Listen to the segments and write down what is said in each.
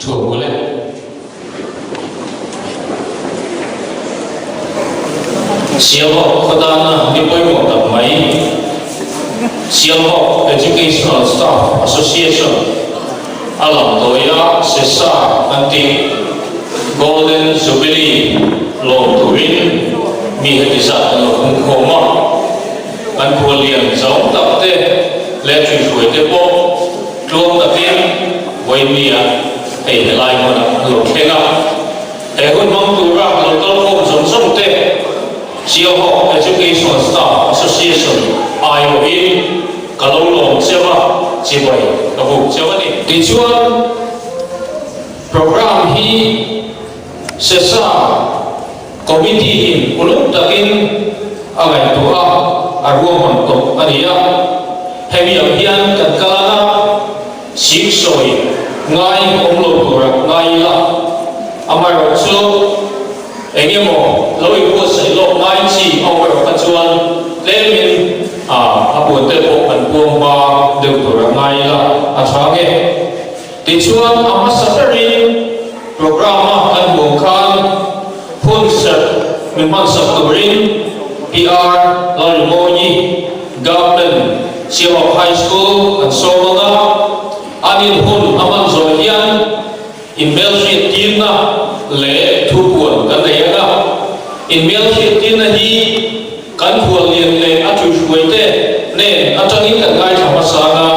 thủ lên siêu học có đàn đi bơi một tập máy siêu học Educational Staff Association alam toya sesa anti Golden Jubilee long tuin mi hedisa lo kung khoma an kholian giống tập te le chui chui te po tlom ta tin voi mia ei de lai mo na lo khenga e hun mong tu ra lo tol khom som som te siêu học Educational Staff Association IOE kalong long sewa chi bai ka bu sewa ni ti chuan program hi sesa committee in ulum takin agai tu a arwam on to ania heavy hian kan kalana sik soi ngai ong lo tura ngai la amar chu engemo loi ko sai lo ngai chi over ka chuan lemin apun te po kan puang ba deu tura ngai la athange ti chuan ama safarin programa kan bong khan phun sat min man sap turin PR Lalmoni Government Siwa High School and Solona anin hun aman zohian in Melchit Tina le thupuan kan leya in Melchit Tina hi kan hual lien le atu shuite ne atangin kan ngai thamasana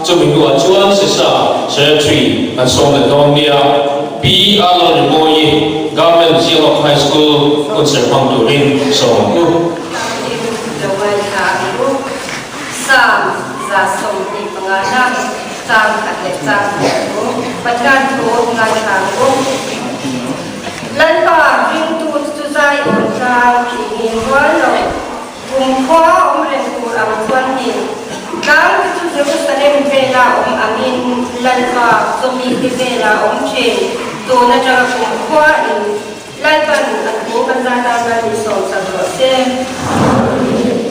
chumin wa chuan sesa secretary and Solona PR Lalmoni Government Siwa High School concert pang turin so Sam za som di pengalam sam ate sam ko patran ko ngai ko lan pa ring tu zai on sa ki walo kum kwa omren ko am kwan ni kang tu je ko sare vela amin lan pa somi ke vela che to na tra kum kwa ni lan pan an ko kan za ta ni so sa do se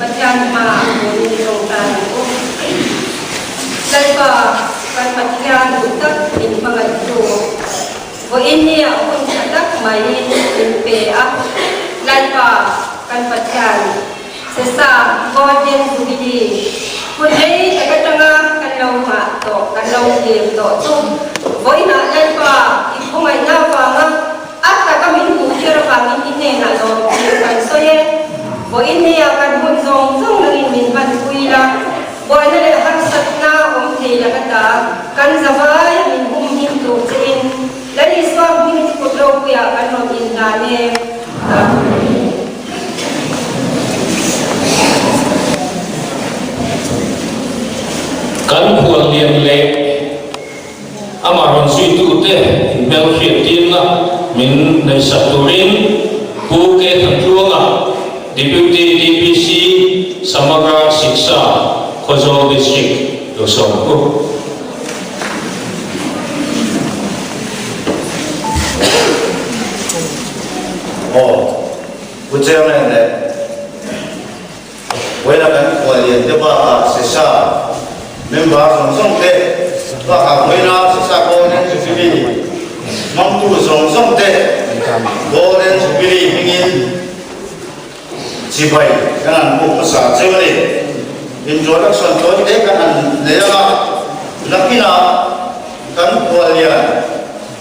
patran ma ni Lalpa kan patihan utak in pangatlo. O ini akong atak main in PA. Lalpa kan patihan sesa Golden Jubilee. Kundi tagatanga kanlaw ma to kanlaw game to. So boy na lalpa ikungay na nga at kami bukira kami ini na lo kan soye. O ini akan bunzong zong nangin min pan kuila. Boy na le haksat na te la kata kan zawai min hum him to chen lari swam him ko dro ya kan no in dane kan hual lien le amaron sui tu te bel khit tin na min nei saturin pu ke thangluanga deputy DPC Samagra Shiksha Kozo District Losongko. Chairman wala kan kualian tiba sisa member song te ba wala sisa ko nen sibili mang tu song te Golden Jubilee mingin sipai kan ko sa chewale introduction to te kan leya lakina kan kualian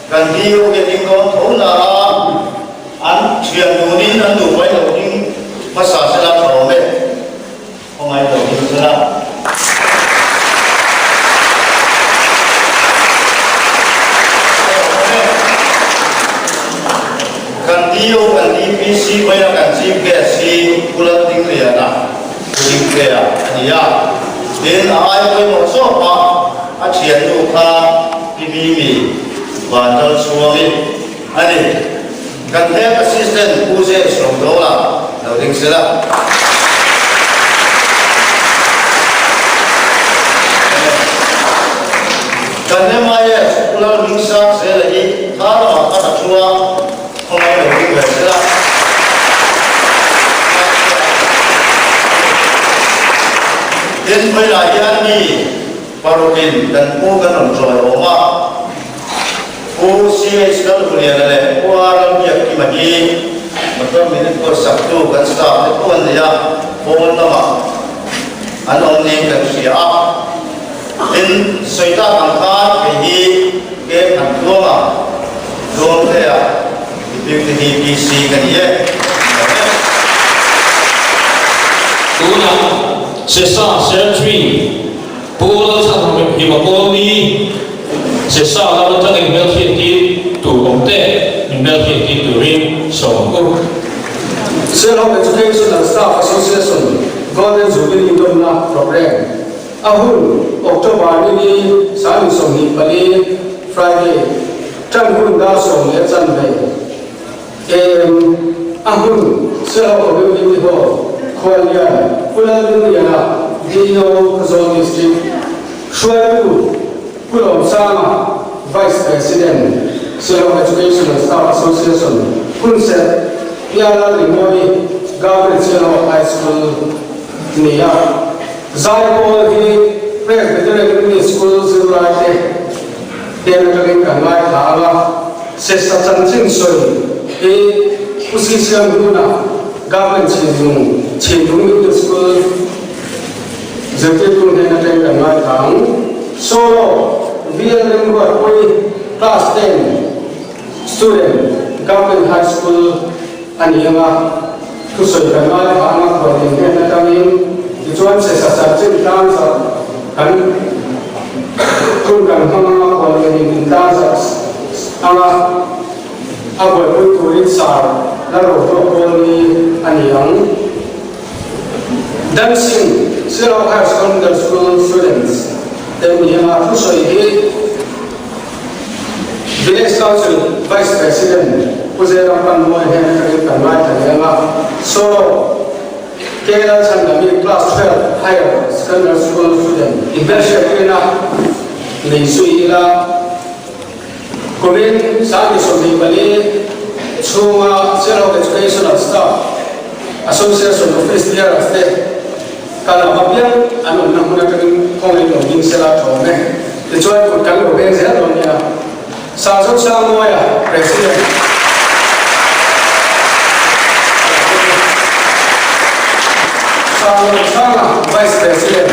kan dio ke tingko thola an chiang nunin an du bai lo ding masa sala thome ongai lo ding sala kan dio kan DPC bai kan chief guest si kula ding le na ding le ya den ai bai mo so pa a chiang du kha mi wa dal suami ani kan head assistant Uze Songdola loading sila kan nemaya sekolah mingsa sela hi kalau kata tua ongai loading sila den pelayan ni parokin dan pugan onjoy oma cô si Israel Korea này qua làm việc khi mà đi mà tôi mình có sắp tu gần sao để có vấn đề à bốn năm à anh ông nên cần sửa in suy ta thằng khác thì cái thằng tua mà tua thế à việc thì PC cái gì vậy tu na se sa surgery pula sa thằng mình mà cô đi se sa la lo ta cái mel hiện ki tu ông te mel hiện ki tu rin so ko Self Education and Staff Association Golden Jubilee Indom Program Ahun October ni Sali Songi Pali Friday Trang Hun Da Song Le Chan Bei Ahun Self Education Ho Khwalia Pula Dunia Dio Kazon District Shuaibu Pulom Sama Vice President Self Education and Staff Association Kunset Piala Limoi Government High School Nia Zaipo di Presbyterian School Zirate Dengarin Kanwai Lava Sesa Chanchin Soi Position Guna Government Chindung Middle School Zirtipun Dengarin Kanwai Tang Solo Via Limba Koi Class 10 Student Government High School Anianga tu sudah kenal hama kau ini nak kami tujuan sesat cinta kan tu kan hama kau ini cinta ama apa pun tulis sar lalu kau ini aniang dancing Self High School students dan yang tu sudah Village Council Vice President Puzera Panmoy Henry Panmai Tanyama Solo Kerala Sangami Class 12 Higher Secondary School student Ibasha Kena Nisuila Komin Sami Sobi Bali Chuma Self Educational Staff Association of First Year State Kalau mabiang anu nak gunakan kongin login sela tome dicuai kalau ben saya donya Sasok Samoya Presiden Sasok Sama Vice President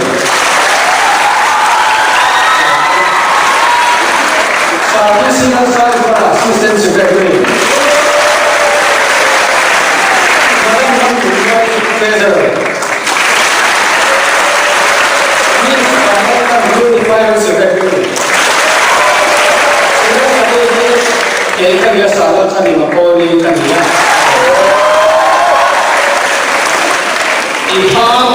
Sasok Sinan Salifara Assistant Secretary Madam Mantu Treasurer Ms. Ahmad Unified Secretary Jadi kan dia salah cari makoli kan dia. Ihang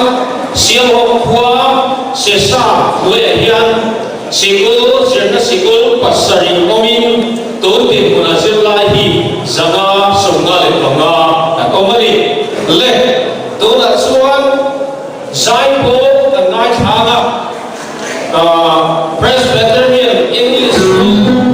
siapa kuah sesa lehian sikul serta sikul pasarin omin tuh munazil lahi zaga sungai longa dan omari leh tuh nak suan zaipo dan naik hanga Presbyterian English School.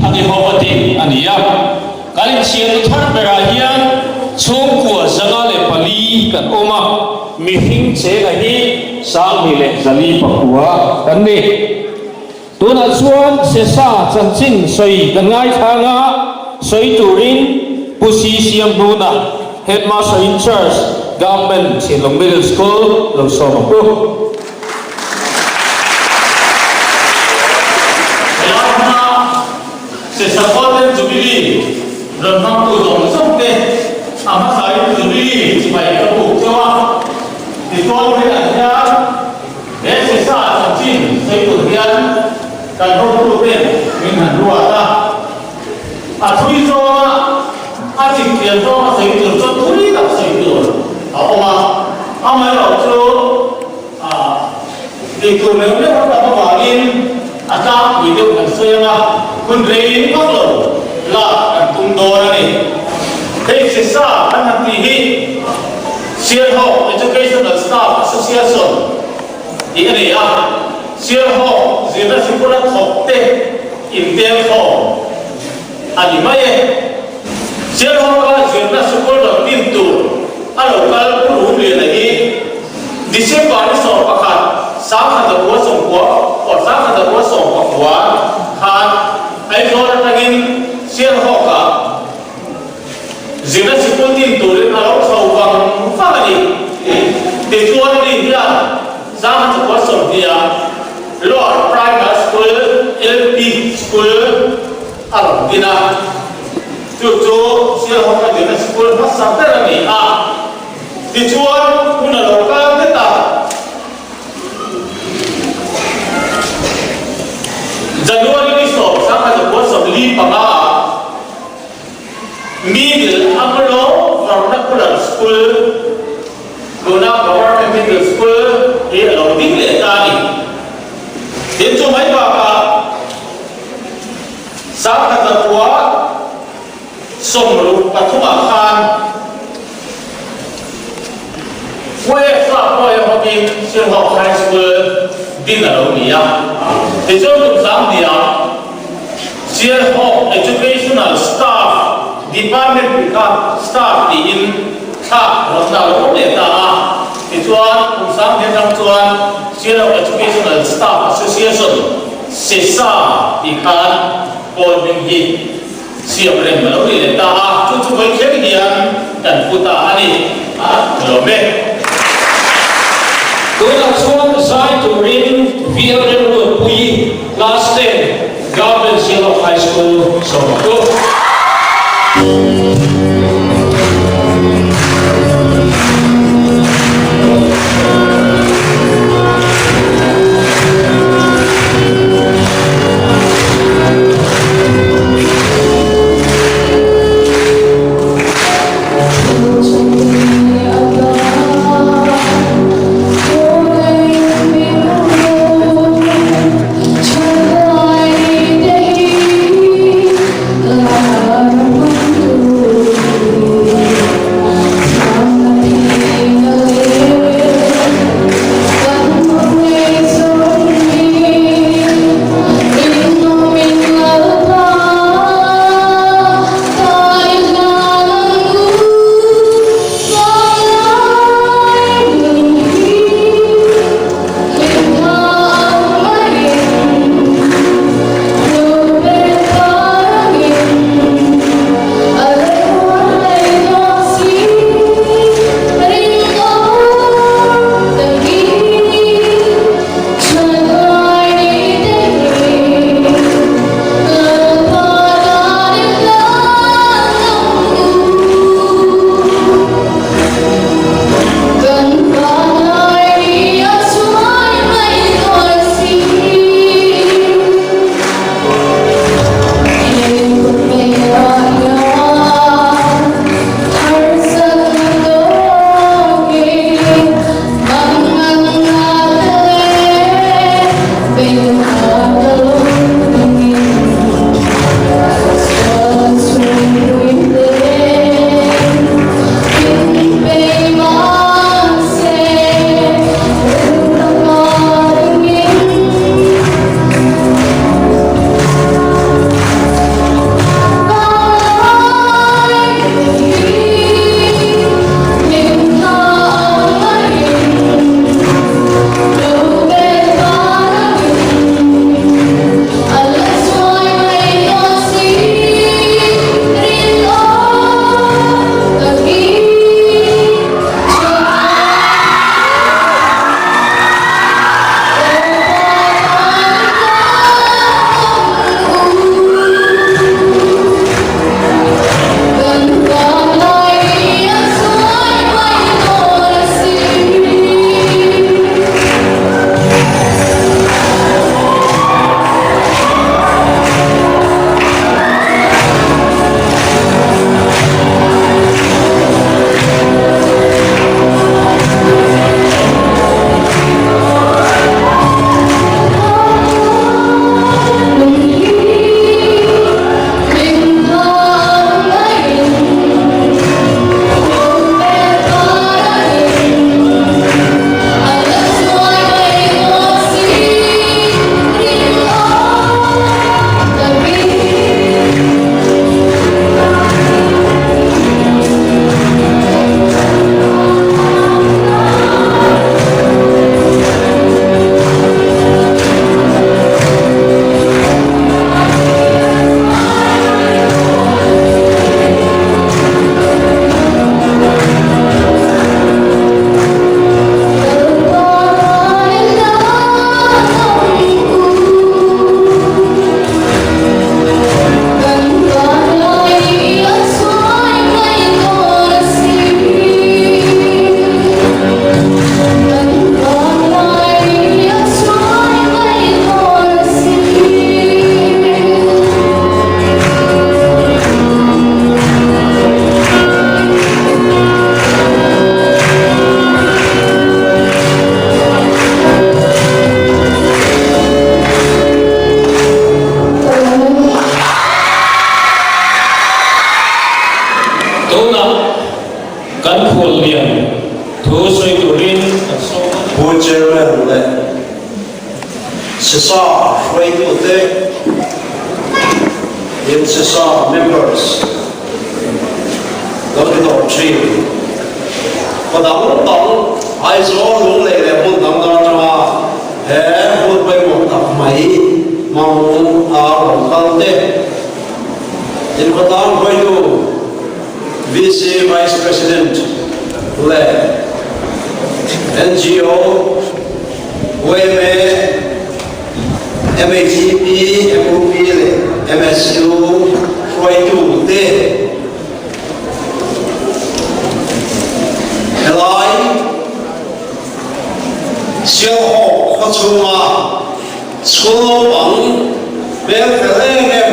thagi hobati ania kalin chian thar bera hian chung kwa zanga le pali kan oma mi hing che ga hi sang mi le zali pakua kan ni tuna chuan se sa chan chin soi kan ngai thanga soi turin pusi siam duna headmaster in charge government Silong Middle School lo so ko se support jubilee ram nam tu dong song te ama sai jubilee chi bai ka bu chawa ti to ri an ya e se sa chan chin sai tu hian kan ho tu pe min han ruwa ta a thui zo a chi kian zo ma sai tu zo thui da sai tu a oma ama lo chu a ti tu le le ha ta ba in ata video kan soyanga kun rein paklo la kan tung do ni thei se sa an ti hi Sierra Ho Educational Staff Association di ani a Sierra Ho zina sikula thokte intel ho ani mai Sierra Ho ka zina sikula tin tu alo kal ru le lagi December ni so pakhat sa kha da bo song ko or sa kha da bo song ko wa khan ai zo ra tagin Sierra Ho ka zina sikul tin tu le alo sau bang fa ni te chuan ni dia sa kha da bo song dia Lord Primary School LP School alo dina tu Sierra Ho ka zina sikul ha sa ta ni a ti chuan kun lo ka te ta January ni so sa ka ko so li panga middle amro vernacular school guna government middle school e lo ding le ta ni tin chu mai ba ka sa ka ta kwa som ru pathuma khan we sa ko ya hobi Sierra Ho High School din lo ni ya te jo tu sam dia Sierra Ho Educational Staff Department ka staff di in tha ro na ro le ta te chuan tu sam dia tam chuan Sierra Ho Educational Staff Association se sa di khan pol bin hi siam ren ma lo le ta chu chu bai khe hian kan puta ani lo me Kuna chuan sai to rin VLM lo pui class 10 government Sierra Ho High School so ko tuna kan phul lian thu soi turin so Board Chairman Sisa Freight Ute in Sisa members Lord of Tree But I want to I saw long lay there put down hair put by what of my mom are Kalde in Qatar going to VC Vice President led NGO, WMA, MATP, MOP, MSU, Freud, Helai, Xiao Ho, Hotuma, School Bang, Bear,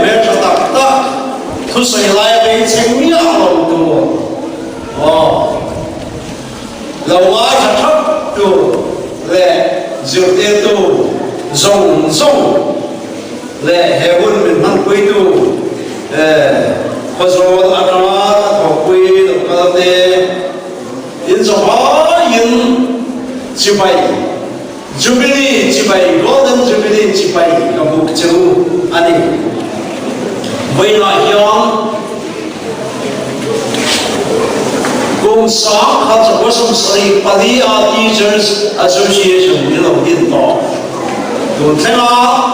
Merchata, to say live in Sing Yao to lâu quá chặt thấp tu lệ diệu tiên tu rong rong lệ hệ quân mình mang quy tu có số ăn nó học quy được cái thế yên số hóa yên chỉ bay jubilee chỉ bay golden jubilee chỉ bay cái mục tiêu anh đi với loại hiong cùng sáng khát cho các sông sấy Palia Teachers Association đi làm điện tỏ cùng thế nào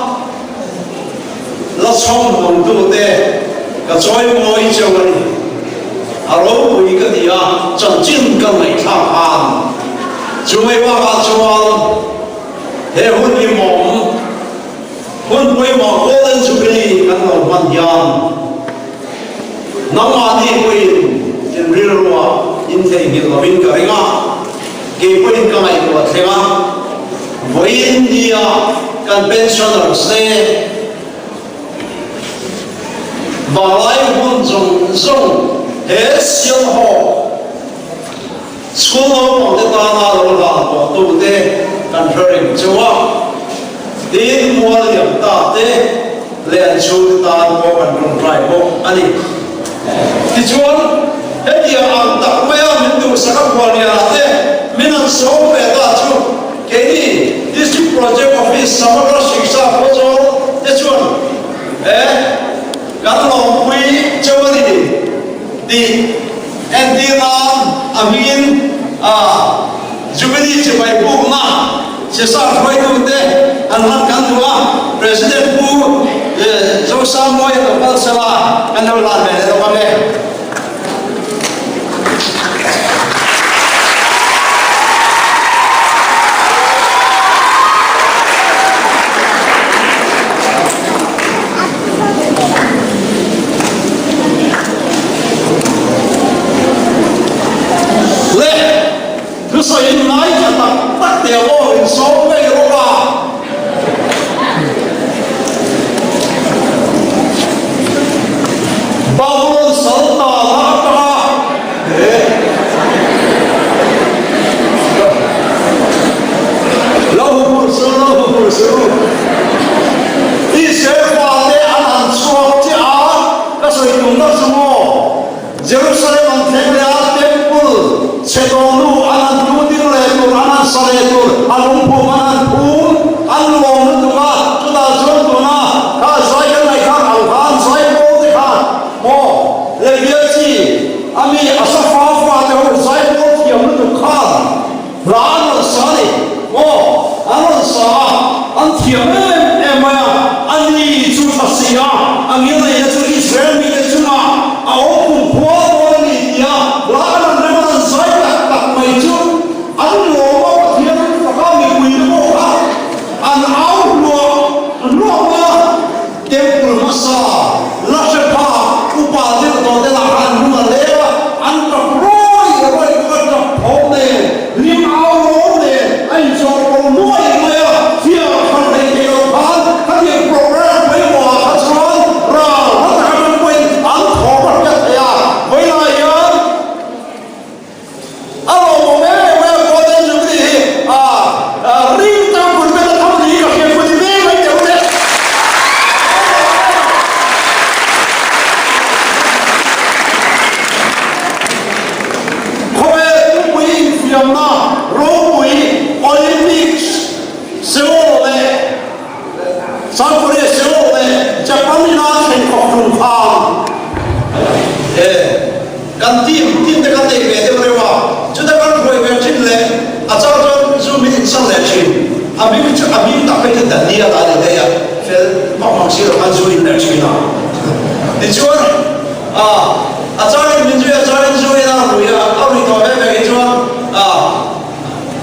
là xong một tu thế cái chơi mồi chơi này alo bùi cái gì à chân chính cái này thằng hàng chơi qua chơi hệ hôn đi mỏng hôn quay mỏng golden jubilee cái nào hoàn toàn nắm ăn đi quay in real world in thế hiện là bên cái ngã cái bên cái này của thế mà với India can pensioners này và lại hôn rong hết siêu họ school of the Tana là của tôi thế can hearing chúa đến mua điểm ta thế lên chú ta có cần trong trái bộ anh đi thì chúa hết điều ăn tặng mấy ông mình tu sáng quan nhà thế mình ăn sống về ta chú cái gì district project office sao đó sinh ra có số thế chú gắn lòng quý cho đi anh đi làm amin jubilee chỉ phải buông mà chỉ sao phải tu thế anh làm cán bộ president bu trong sao mọi người vẫn sẽ là anh đâu làm về đâu có nghe so in nai cha tak te o in so me ro ba Babylon salta la ta lahu kursu i se fa te an so ti a ka so tung na sumo Jerusalem an temple a temple chedonu an Saretur, alung pumanan pum, alung tunga, sudah jom tunga, kasai kan naik alkan, saya boleh kan, oh, lebih si, ami asal tu, saya boleh yang itu kan, lalu sari, oh, lalu sah, antiame, emaya, ani cuma siapa, angin itu cuma Israel itu cuma, awak pun boleh dia, lalu mereka saya tak maju, anu Lim ao kan team te kan nei ve de rewa chu da kan roi ve chin le a cha cha zu min sang le chin abi chu abi ta pe da ni ala de ya fel ma ma si ro kan zu in le chin na de chuan a cha le min ju ya cha le zu na ru ya a ri to ve ve chuan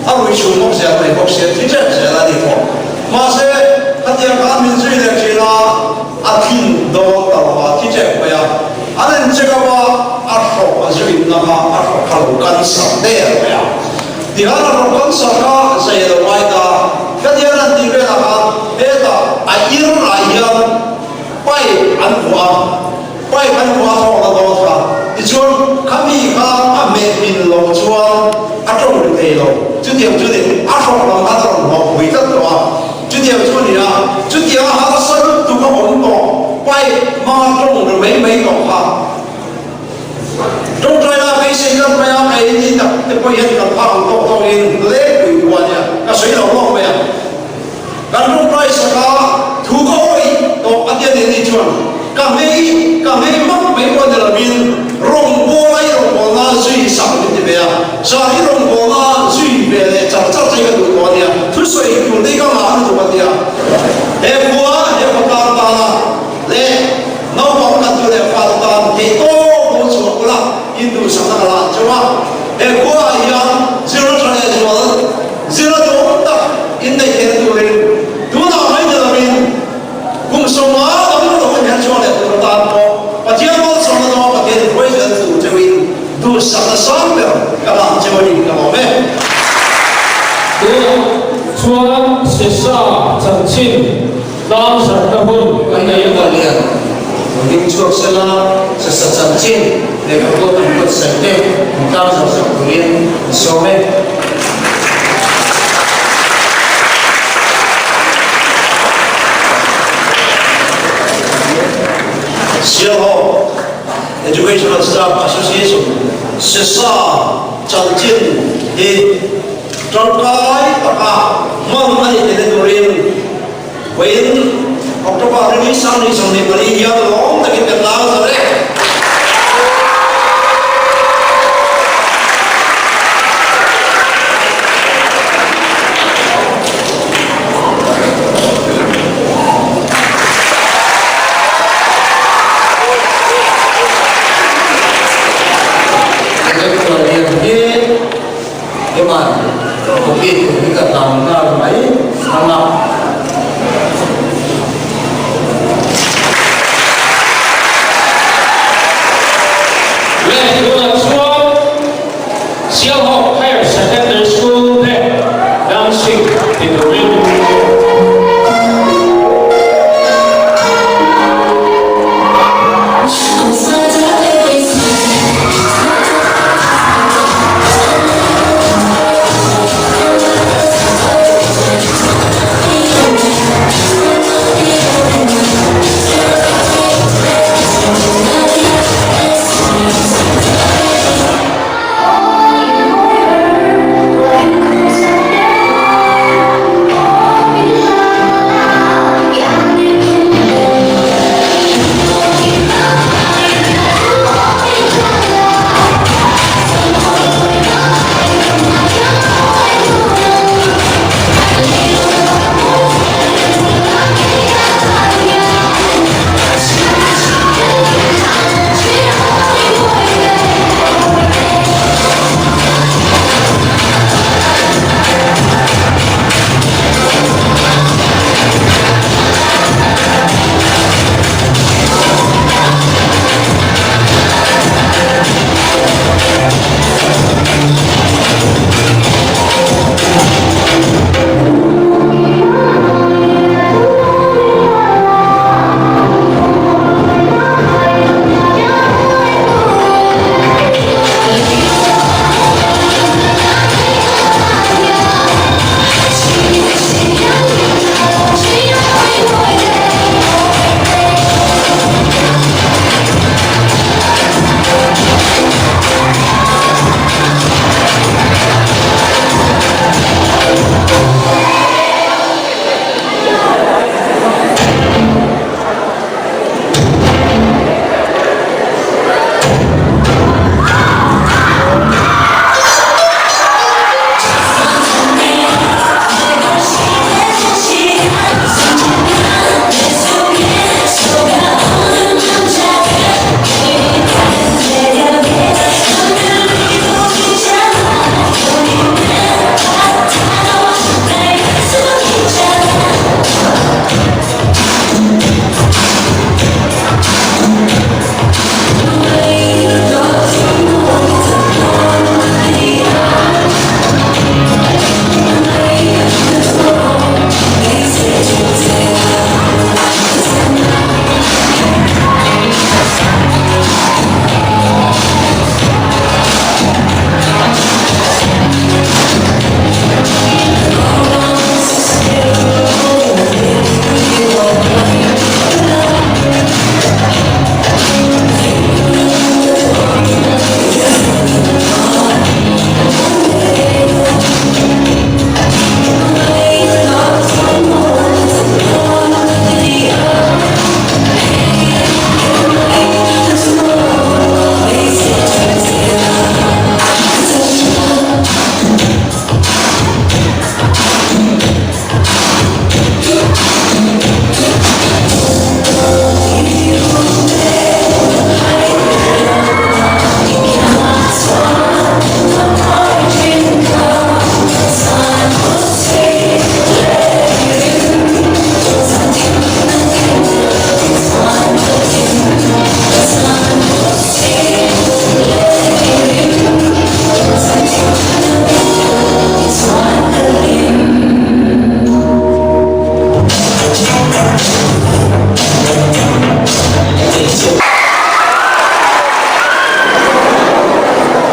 a ru chu mo se a ko se ti che se la di ko ma se ka ti ka min ju le chin na a thin do ta wa ti che ko ya anen che ka wa a ro a zu in na ma a ro ka lo kan sa de ya di ha ro kan sa ka sa ye lo mai ta ka ti ran ti ve na ka e ta a ir ra ya pai an wa pai kan wa so la do ta ti chuan ka mi ka a me min lo chuan a tong te lo chu ti chu ti a ro la ka ta lo hui ta to a chu ti chu ni a chu ti a ha sa ru tu ka on to pai ma tong ro me me to ha trong trái là cái sinh ra phải cái gì đó thì có hiện tượng phẳng to to in lệ quỷ quan nha cái suy đầu lo vậy cái trong trái sẽ có thu coi to anh em đi chuan cái mấy mắc mấy quan là min rong bo lại rong bo na suy sang đi về à sa hi rong bo na suy về để chắc chắc cái cái đồ quan nha thứ suy của đi cái mà nó đồ quan nha em bua em có ta ta lệ nó bóng là tôi để phá ta thì to số là Hindu sang là là chứ mà em qua yang zero trade rồi zero đó ta in đây cái đồ này đồ nào hay là mình cùng sống mà đó là đồ mình cho để đồ ta có và chỉ có sống đó và cái quay về từ cho mình đồ sang là sáng được các bạn cho mình các bạn biết chuan se sa chan chin lam sa ka hun anh ấy là liền những chuộc sẽ là sẽ sẵn trên để các cô tổng vật sạch thêm cao giáo dục của liên số bên Seattle Educational Staff Association sẽ sa chân trên thì trong cái cả mong anh để được riêng với October ini sang ni beri dia long tapi terlalu sore. anh ấy là liền thế nhưng mà có biết những cái làm ra mấy năm nào Xiao Higher Secondary School there, dancing in the wind. Hãy subscribe cho kênh Ghiền Mì Gõ để không bỏ lỡ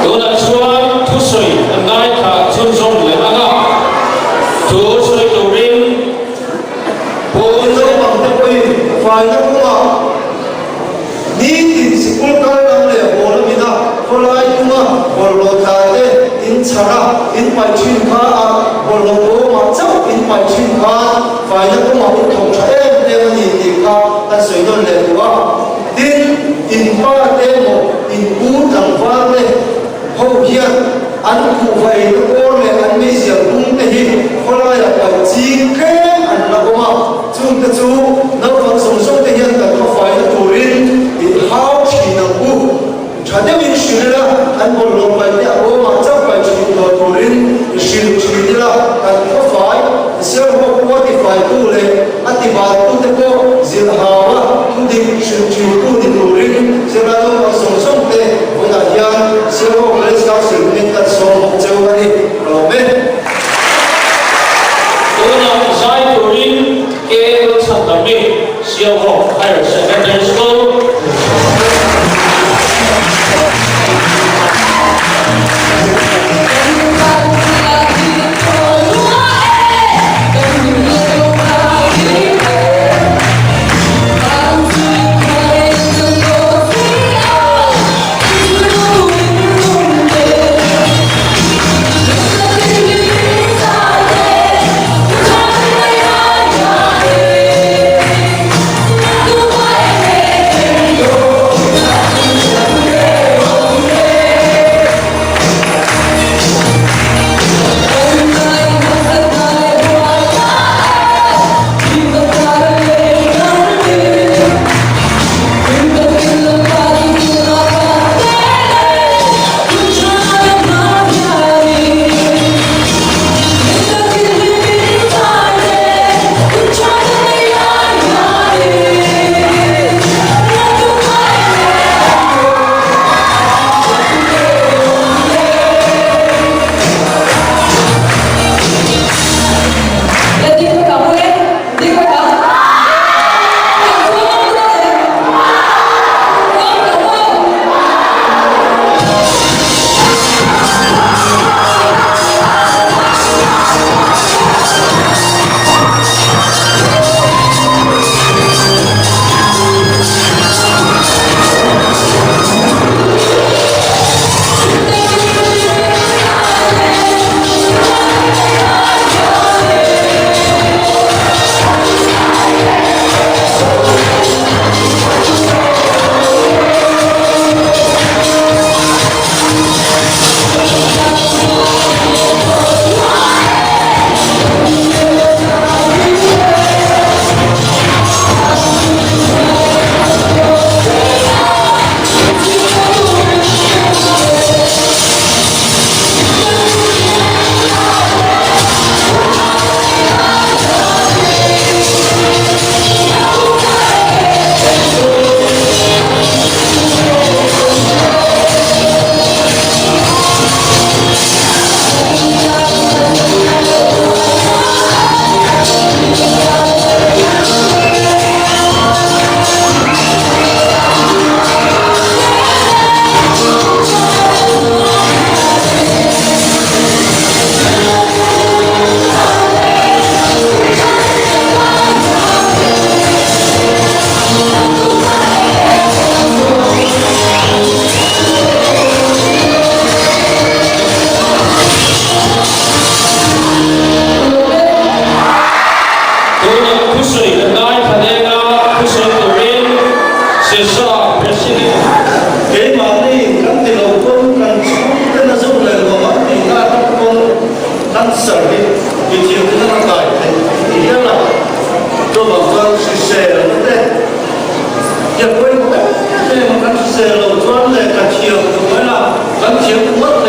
Tuna chuan thu soi ngai tha chun song le anga thu soi turin Pun lo bằng tập quỳ phải nó cũng mà ní thì sự cố cái năng lệ hồ nó bị na hồ lại cũng mà hồ lo thay thế in chara in phải chuyên khá hồ lo bố mà chấp in phải chuyên khá phải nó cũng mà in thòng trái em đem nhìn thì khá ta sửa nó lệ quá tin in ba tem một in cú thằng pha lệ hậu hiền anh cụ vậy nó cố lệ anh mới diệt cũng thế hồ lại là bảo chi kém anh là cũng mà chúng ta chú nó vẫn sống sống thể hiện cả có phải là chủ rin bị hao chỉ năng u trả theo những sự là anh muốn lòng phải nhà ô mà chắc phải chỉ là chủ rin sự chỉ là anh có phải sẽ không có thì phải tu lệ anh thì bảo tu thế cô diệt hao á tu thì sự chỉ tu thì chủ rin sẽ là nó vẫn sống sống thế với đại gia sẽ không lấy sao sự nên ta sống một châu này rồi bên Tuna zai turin ke Santami Siau Hong Higher Secondary School. Hãy subscribe cho kênh Ghiền Mì Gõ để không bỏ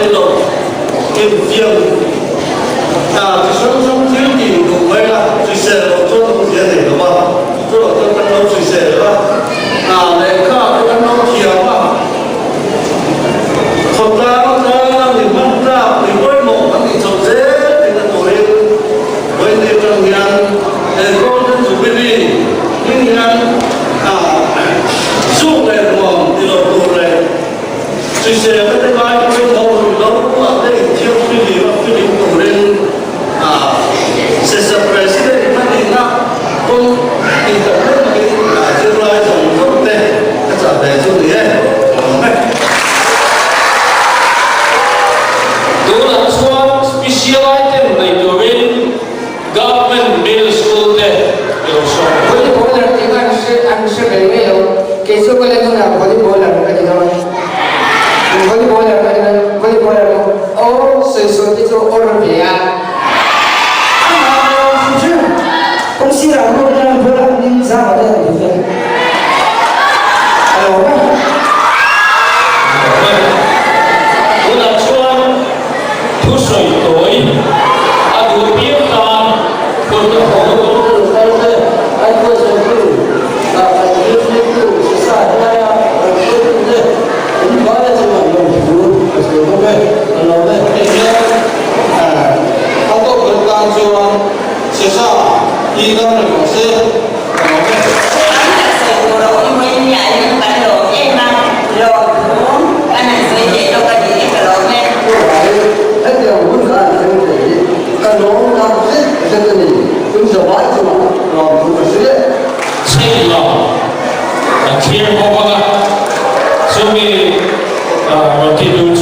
lỡ những video hấp dẫn. liền Đó là chuan special item này đối với government middle school thế điều số volleyball là tiếng Anh sẽ về mấy đâu cái số cái này là volleyball là cái gì thôi volleyball là ô sự cái chỗ Olympia Kung sira mo na bola din sa mga defense. Hello. Đó là chuan thu soi tối à đủ biết ta còn được không xây lòng là kia có bao giờ so với cái điều